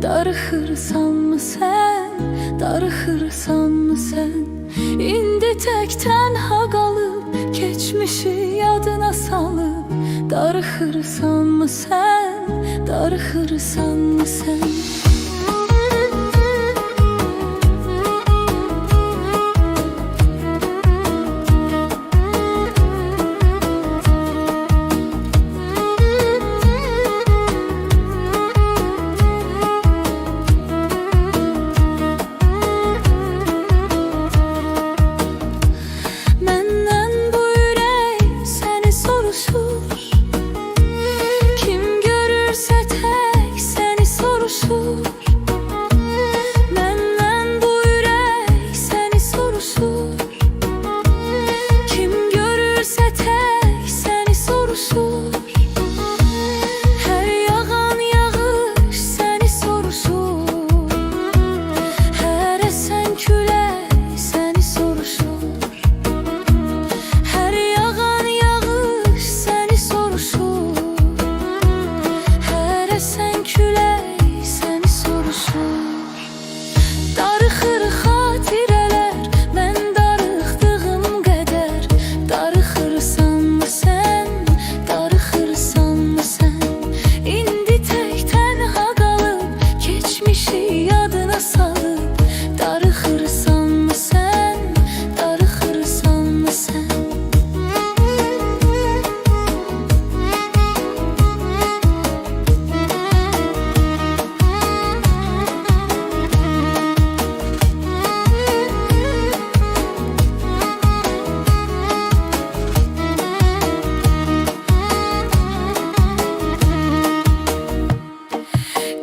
Darıxırsanmı sən, darıxırsanmı sən? İndi tək tənha qalıb, keçmişi yadına salıb. Darıxırsanmı sən, darıxırsanmı sən?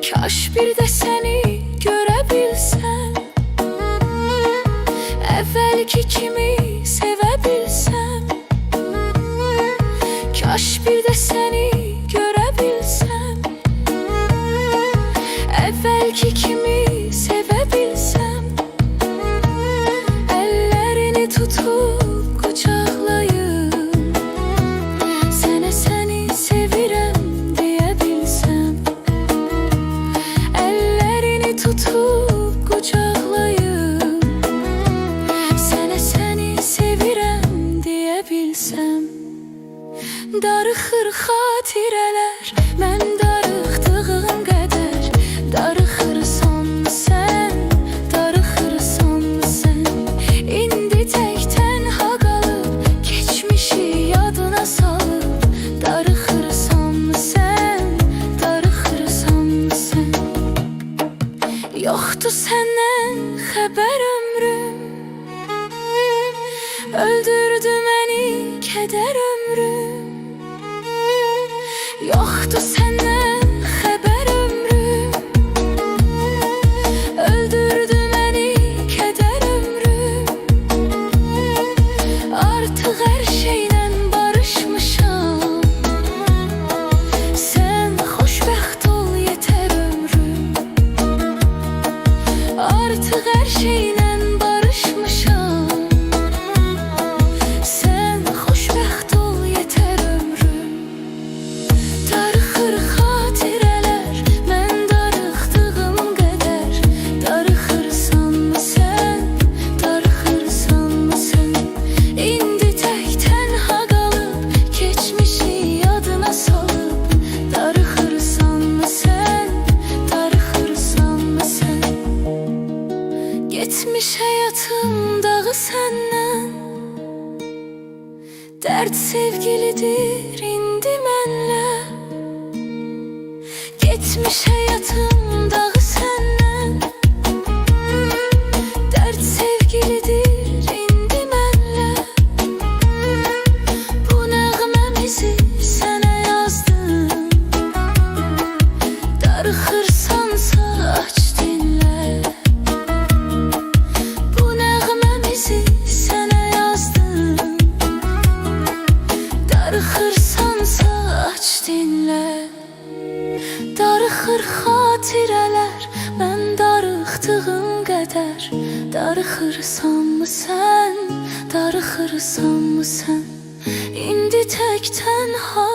Kaş bir də səni görə bilsəm, əvvəlki kimi sevə bilsəm. Kaş bir də səni görə bilsəm, əvvəlki kimi sevə bilsəm. Əllərini tutub qucaqlayım, sənə səni sevirəm deyə bilsəm. Tutup qucaqlayım, sənə səni sevirəm deyə bilsəm. Darıxır xatirələr, mən darıxdığım qədər. Darıxırsanmı sən, darıxırsanmı sən? İndi tək tənha qalıb, keçmişi yadına salıb. Darıxırsanmı sən, darıxırsanmı sən? Yoxdur səndən xəbər ömrüm, öldürdü məni kədər ömrüm. Yoxdur səndən xəbər ömrüm, öldürdü məni kədər ömrüm. Artıq hər şeylə barışmışam, sən xoşbəxt ol yetər ömrüm. Artıq hər şeylə barışmışam, sən xoşbəxt ol yetər ömrüm. Darıxır xatirələr, mən darıxdığım qədər. Darıxırsanmı sən, darıxırsanmı sən? İndi tək tənha qalıb, keçmişi yadına salıb. Darıxırsanmı sən, darıxırsanmı sən? Getmiş həyatım dağı səndən, dərd sevgilidir indi mənlə. Getmiş həyatım dağı səndən, dərd sevgilidir indi mənlə. Bu nəğməmizi sənə yazdım, darıxırsansa aç dinlə. Bu nəğməmizi sənə yazdım, darıxırsansa aç dinlə. Darıxır xatirələr, mən darıxdığım qədər. Darıxırsanmı sən, darıxırsanmı sən? İndi tək tənha